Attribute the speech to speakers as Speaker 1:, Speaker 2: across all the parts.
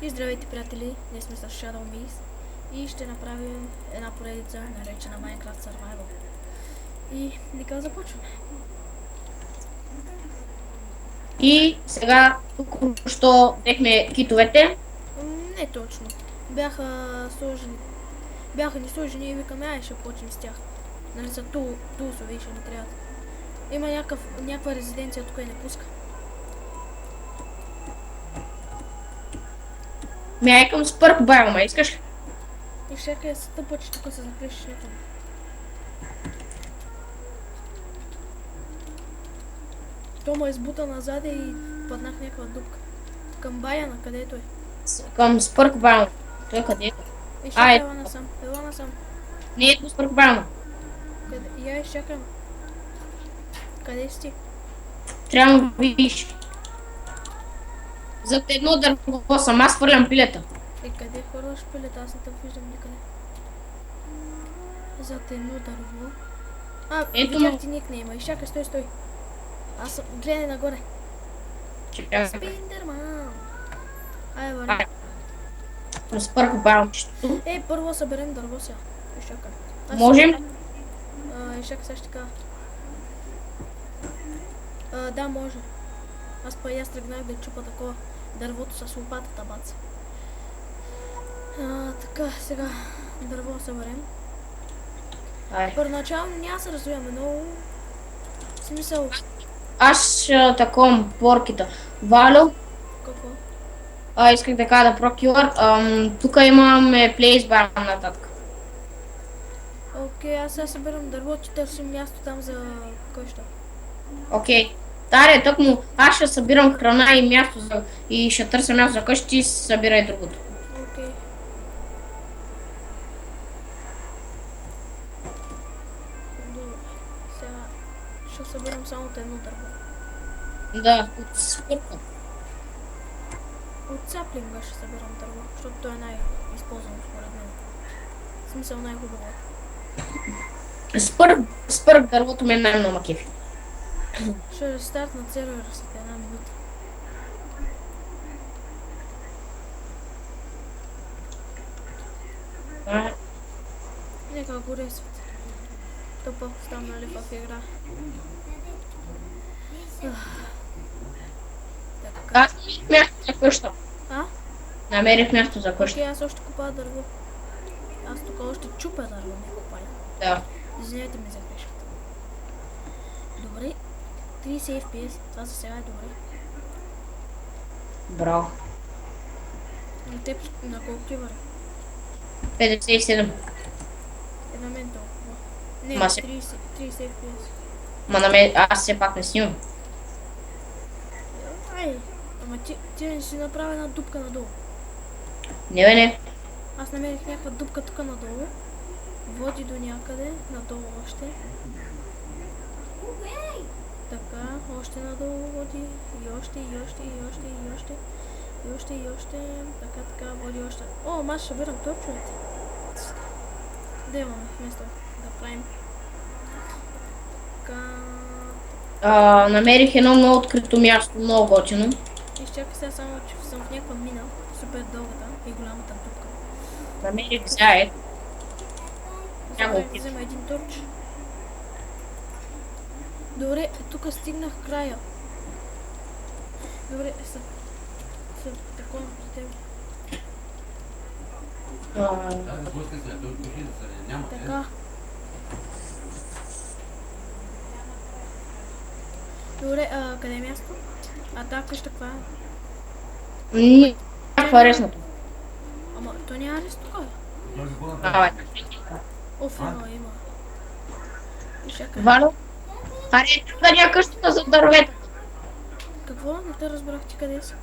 Speaker 1: И здравейте, приятели, ние сме с Shadow Miss и ще направим една поредица, наречена Minecraft Survival. И нека започваме.
Speaker 2: И сега тук що взехме китовете.
Speaker 1: Не точно. Бяха сложени. Бяха ни сложени и викаме, ай ще почнем с тях. Нали са тулсове и ще ни трябват. Има някаква резиденция тук и не пуска.
Speaker 2: Майкам с пърк байома, искаш?
Speaker 1: И всяка е стъпа, че тук се запишеш някъде. То му избута назад и паднах някаква дупка. Към Баяна, където е.
Speaker 2: Към с пърк байома. Той къде е?
Speaker 1: И ще ела насам, ела насам.
Speaker 2: Не ето с пърк байома.
Speaker 1: Къде? Я изчакам. Къде си ти?
Speaker 2: Трябва да видиш. Зад едно дърво съм, аз хвърлям пилета.
Speaker 1: Къде хвърляш пилета? Аз не те виждам никъде. Зад едно дърво.
Speaker 2: Ето
Speaker 1: видях
Speaker 2: му.
Speaker 1: ти никнейма. Изчакай, стой. Аз съм, гледай нагоре.
Speaker 2: Чакай.
Speaker 1: Спиндерман. Върни.
Speaker 2: С пърк байома.
Speaker 1: Първо съберем дърво сега. Изчакай.
Speaker 2: Можем?
Speaker 1: Изчакай, сега ще кажа. Да, може. Аз тръгнах да чупа такова дървото с лопатата, бац. Така, сега дърво съберем. Първоначално няма се развиваме много. Смисъл.
Speaker 2: Аз ще таком порките. Валю.
Speaker 1: Какво?
Speaker 2: Исках да кажа да прокюр. Тук имаме place байома нататък.
Speaker 1: Окей, аз сега събирам дърво, ти търсим място там за къща.
Speaker 2: Окей. Таре, тъкмо, аз ще събирам храна и място и ще търся място за къщи и събирай другото.
Speaker 1: Окей. Добре. Сега ще събирам само от едно дърво.
Speaker 2: Да, от спирка.
Speaker 1: От саплинга ще събирам дърво, защото той е най-използван според мен. В смисъл най-хубаво.
Speaker 2: Спърк дървото ми е най-много кефи.
Speaker 1: Ще старт на сервера след една минута. Нека горе свет. То пък стам, нали, в игра.
Speaker 2: Аз намерих място за къща. Намерих място за къща.
Speaker 1: Окей, аз още купая дърво. Аз тук още чупя дърво, не купая.
Speaker 2: Да.
Speaker 1: Извинете ми за грешката. Добре. 30 FPS. Това за сега е добре.
Speaker 2: Браво.
Speaker 1: На теб на колко ти върви?
Speaker 2: 57.
Speaker 1: На мен толкова. Не,
Speaker 2: Ма
Speaker 1: 30 FPS.
Speaker 2: Ма на мен, аз все пак не снимам.
Speaker 1: Ама ти не си направи една дупка надолу.
Speaker 2: Не бе, не.
Speaker 1: Аз намерих някаква дупка тук надолу. Води до някъде, надолу още. Така, още надолу води. И още. Така, води още. О, аз ще бирам торчовете. Да имаме вместо да правим. Така.
Speaker 2: Намерих едно много открито място, много готино.
Speaker 1: Изчакай сега само, че съм в някаква мина. Супер дългата и голямата дупка.
Speaker 2: Намерих заед.
Speaker 1: Взема един торч. Добре, тук стигнах края. Добре, такова за теб. Така. Добре, къде е място? Тази къща каква е?
Speaker 2: Не, това е ресното.
Speaker 1: Ама, то няма рез тук. Има.
Speaker 2: Валю? Аре, да няма къщата за дървета.
Speaker 1: Какво? Не те разбрах ти къде си?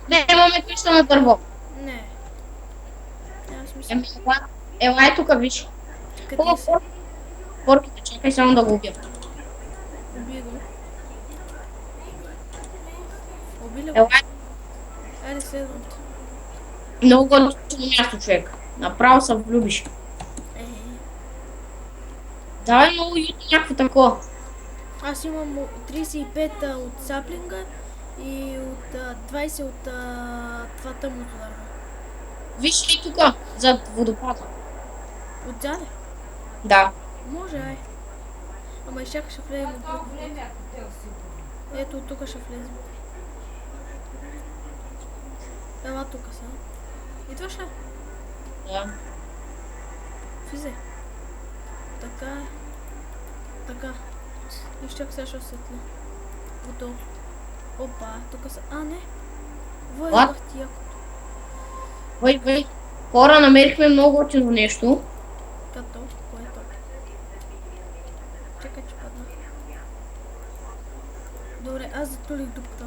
Speaker 2: Не, имаме къща на дърво.
Speaker 1: Не. Няма смисъл.
Speaker 2: Елай тук, виж.
Speaker 1: Къде си?
Speaker 2: Порките, чакай само да го убия.
Speaker 1: Уби го. Уби ли го?
Speaker 2: Елай.
Speaker 1: Айде следвам те.
Speaker 2: Много готино място, човек. Направо се влюбиш. Давай много уютно някакво такова.
Speaker 1: Аз имам 35 от саплинга и от 20 от това тъмното дърво.
Speaker 2: Виж ли тук, зад водопада?
Speaker 1: Отзаде?
Speaker 2: Да.
Speaker 1: Може, ай. Ама изчакай, ще влезем от друг вход. Ето, от тук ще влезем. Ела тук сега. Идваш ли?
Speaker 2: Да.
Speaker 1: Влизай. Така. Така. Изчакай, сега ще осветля. Готово. Опа, тук са... А, не. Вой,
Speaker 2: What?
Speaker 1: бах ти якото.
Speaker 2: Вай. Хора, намерихме много готино нещо.
Speaker 1: Като? Кое е то? Чакай, че падна. Добре, аз затулих дупката.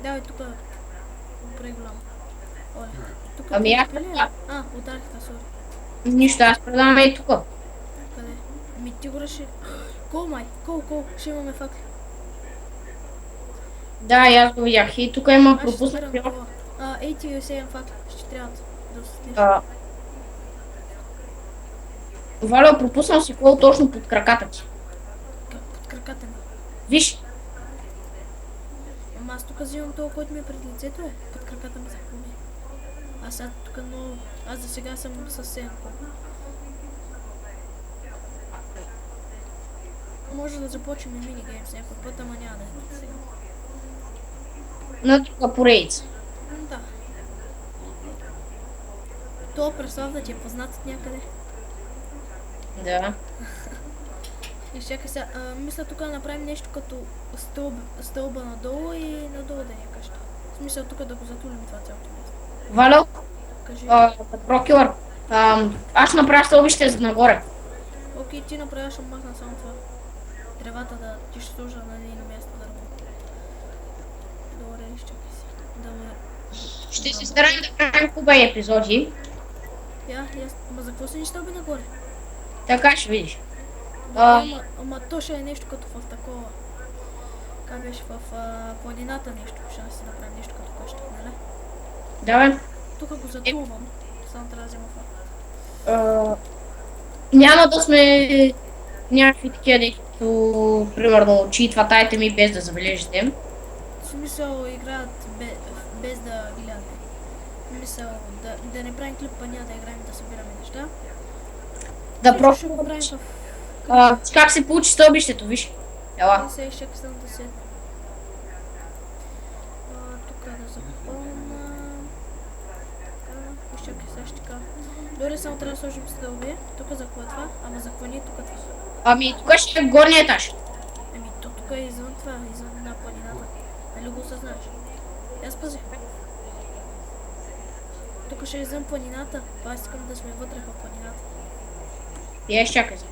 Speaker 1: Давай тук. Добре голямо. Оле. Тук
Speaker 2: Ами аз
Speaker 1: пили ли?
Speaker 2: така.
Speaker 1: А, ударих те, сори.
Speaker 2: Нищо, аз предавам и тук.
Speaker 1: Къде? Ми ти го реши. Кол, май. Кол. Ще имаме факли.
Speaker 2: Да, и аз го видях. И тук има
Speaker 1: Аз ще
Speaker 2: пропуснати.
Speaker 1: спирам кола. Ей ти 7 факли. Ще трябва да осветлиш.
Speaker 2: Валя, пропуснал си коло точно под краката ти.
Speaker 1: Под краката ми.
Speaker 2: Виж,
Speaker 1: Ама аз тук взимам това, който ми е пред лицето е. Под краката ми за какво ми е. Аз сега тук много... Аз за сега съм съвсем кол. Може да започнем и минигеймс някой път, ама няма да е сега.
Speaker 2: на тук поредица.
Speaker 1: Да. Това представа да ти е познат от някъде.
Speaker 2: Да.
Speaker 1: И чакай сега, мисля тук да направим нещо като стълба надолу и надолу да ни къща. В смисъл тук да го затулим това цялото място.
Speaker 2: Валя,
Speaker 1: Кажи.
Speaker 2: Прокюр, аз ще направя стълбище за нагоре.
Speaker 1: Окей, ти направя, ще махна само това. Тревата да ти ще сложа на нейно място дърво. Добре, изчакай си. Да ме...
Speaker 2: Ще се стараем да правим хубави епизоди.
Speaker 1: Ма за какво са ни стълби нагоре?
Speaker 2: Така ще видиш.
Speaker 1: Ама то ще е нещо като в такова. Как беше в планината нещо. Ще си направим нещо като къща, нали?
Speaker 2: Давай.
Speaker 1: Тук го затулвам. Само трябва да взема факт.
Speaker 2: Няма да сме някакви такива, дето, примерно, читватайте ми без да забележите.
Speaker 1: В смисъл играят без да гледат. В смисъл да не правим клип, па няма да играем, да събираме неща.
Speaker 2: Да
Speaker 1: Ще го
Speaker 2: просто...
Speaker 1: правим в...
Speaker 2: как се получи стълбището, виж. Ела.
Speaker 1: Сега изчакай съм да седна. Тук да запълна. Изчакай сега ще така. Добре, само трябва да сложим стълби. Тук за какво е това? Ама за какво ни е тук това?
Speaker 2: Ами, тук ще е горния етаж.
Speaker 1: Ами то тук е извън това, извън на планината. Нали го осъзнаеш? Аз пази. Тук ще е извън планината. Аз искам да сме вътре в планината.
Speaker 2: И аз чакай за.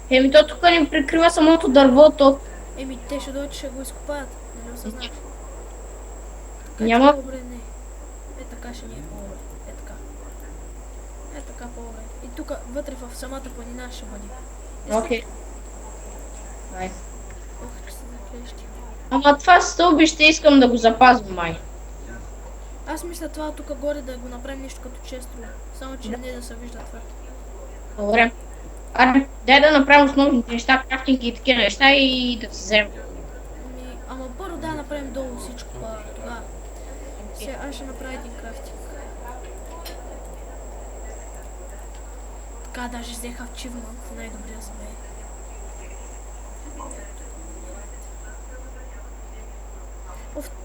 Speaker 2: Еми, то тук ни прикрива самото дървото.
Speaker 1: Еми те ще дойдат, ще го изкопаят. Нали осъзнаеш? Така,
Speaker 2: Няма.
Speaker 1: Добре, не. Е така ще ни е по-добре. Е така. Е така по-добре. И тук вътре в самата планина ще бъде.
Speaker 2: Окей. Ай.
Speaker 1: Ох, че се заклещи.
Speaker 2: Ама това стълбище искам да го запазим, май.
Speaker 1: Аз мисля това тук горе да го направим нещо като често. Само че не да се вижда това.
Speaker 2: Добре. Аре, дай да направим основните неща, крафтинг и такива неща и да се вземем.
Speaker 1: Ама първо да направим долу всичко тогава. Сега аз ще направя един крафтинг. Така даже взех achievement, най-добрия за мен.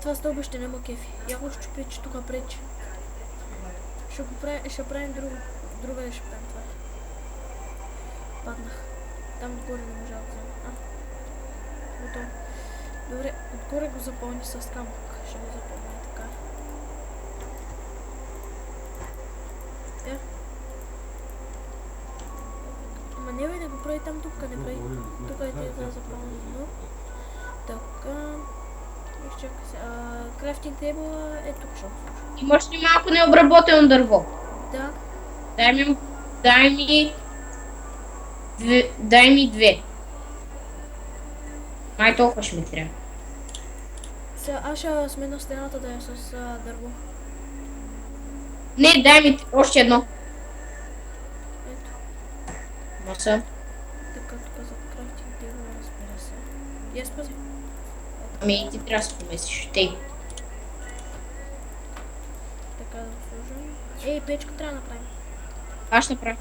Speaker 1: Това стълбище няма кефи. Я го щупя, че тук пречи. Ще правим друга ще правим това. Паднах. Там отгоре не можа да взема. Готово. Добре, отгоре го запълни с камък. Ще го запълня така. Ама не бе, да го прави там, тук не прави. Тук е да запълни. Така. Изчакай се. Крафтинг тейбъл е тук, ще го сложа.
Speaker 2: Имаш ли малко необработено дърво?
Speaker 1: Да.
Speaker 2: Дай ми две. Май толкова ще ми трябва.
Speaker 1: Сега аз ще сменя стената да е с дърво.
Speaker 2: Не, дай ми още едно.
Speaker 1: Ето.
Speaker 2: Маса.
Speaker 1: Така, тук за крафтинг тейбъл, разбира се. И аз пази.
Speaker 2: Ами ти трябва да се поместиш. Тей.
Speaker 1: Така да сложим. Ей, печка трябва да направим.
Speaker 2: Аз ще направя.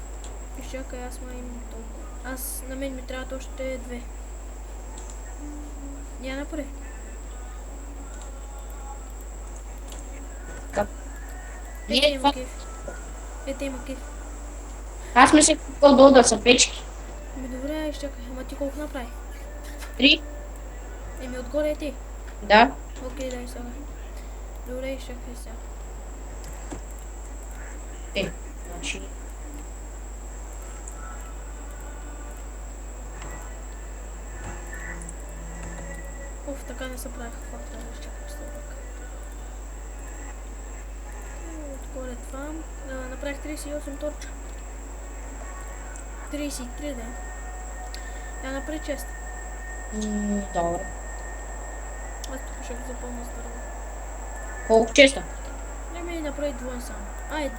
Speaker 1: Изчакай, аз имам толкова. На мен ми трябват още две. Я направи.
Speaker 2: Така.
Speaker 1: Ете
Speaker 2: Не,
Speaker 1: има
Speaker 2: това...
Speaker 1: кеф. Ете има кеф.
Speaker 2: Аз мислех какво долу да са печки.
Speaker 1: Добре, изчакай. Ама ти колко направи?
Speaker 2: 3?
Speaker 1: Отгоре е ти.
Speaker 2: Да.
Speaker 1: Окей, дай сега. Добре, изчакай сега.
Speaker 2: Значи...
Speaker 1: Така не се правиха факта, изчакай стълбък. Отгоре това. Направих 38 торча. 33, да. Я направи чест.
Speaker 2: Добре.
Speaker 1: Аз тук ще го запълня с дърво.
Speaker 2: Колко честа?
Speaker 1: Не ми направи двоен само.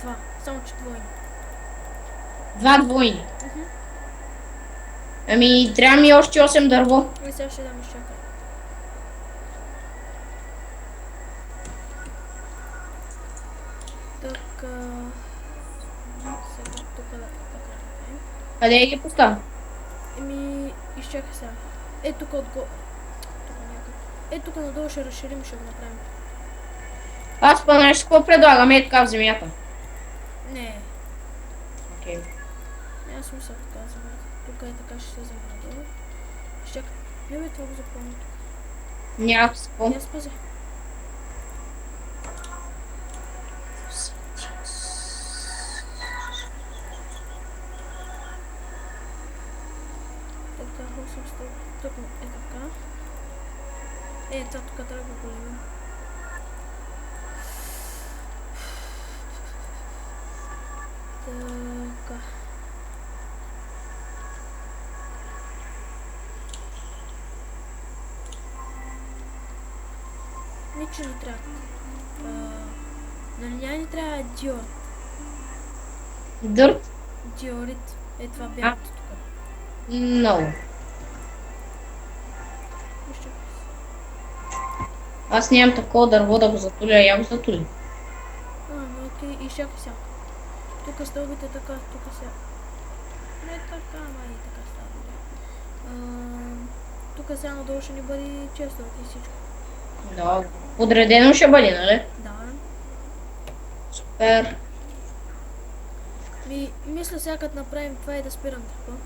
Speaker 1: Два. Само че двойни.
Speaker 2: 2 двойни. Ами, трябва ми още 8 дърво.
Speaker 1: И сега ще дам изчакай. Така... Сега тук да направим.
Speaker 2: Къде ги поставя?
Speaker 1: Изчакай сега. Тук отгоре. Тук някъде. Тук надолу ще разширим, ще го направим.
Speaker 2: Аз по-нещо какво предлагам? Така в земята.
Speaker 1: Не.
Speaker 2: Окей.
Speaker 1: Няма смисъл така за мен. Тук така ще се вземе надолу. Изчакай. Не бе, това го запълня тук.
Speaker 2: Няма с какво.
Speaker 1: Я спази. Така, 800. Тук така. Това тук трябва да го големим. Така. Ничего не трябва. Нали няма ни трябва диор.
Speaker 2: Дърт?
Speaker 1: Диорит. Това бялото тук.
Speaker 2: Много.
Speaker 1: Вижте.
Speaker 2: Аз нямам такова дърво да го затуля, я го затуля.
Speaker 1: Окей, изчакай сега. Тук стълбите така, тук сега. Не така, ама и така става. Тук сега надолу ще ни бъде често и всичко.
Speaker 2: Да, подредено ще бъде, нали?
Speaker 1: Да.
Speaker 2: Супер.
Speaker 1: Мисля сега като направим това и да спирам така.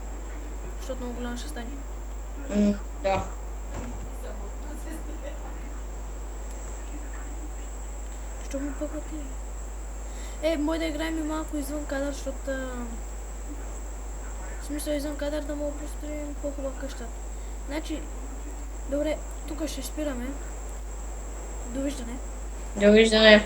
Speaker 1: Защото много голямо ще стане.
Speaker 2: Да.
Speaker 1: Що ми пъквате? Мой да играем и малко извън кадър, защото... В смисъл извън кадър да мога построим по-хубава къща. Значи, добре, тук ще спираме. Довиждане.
Speaker 2: Довиждане.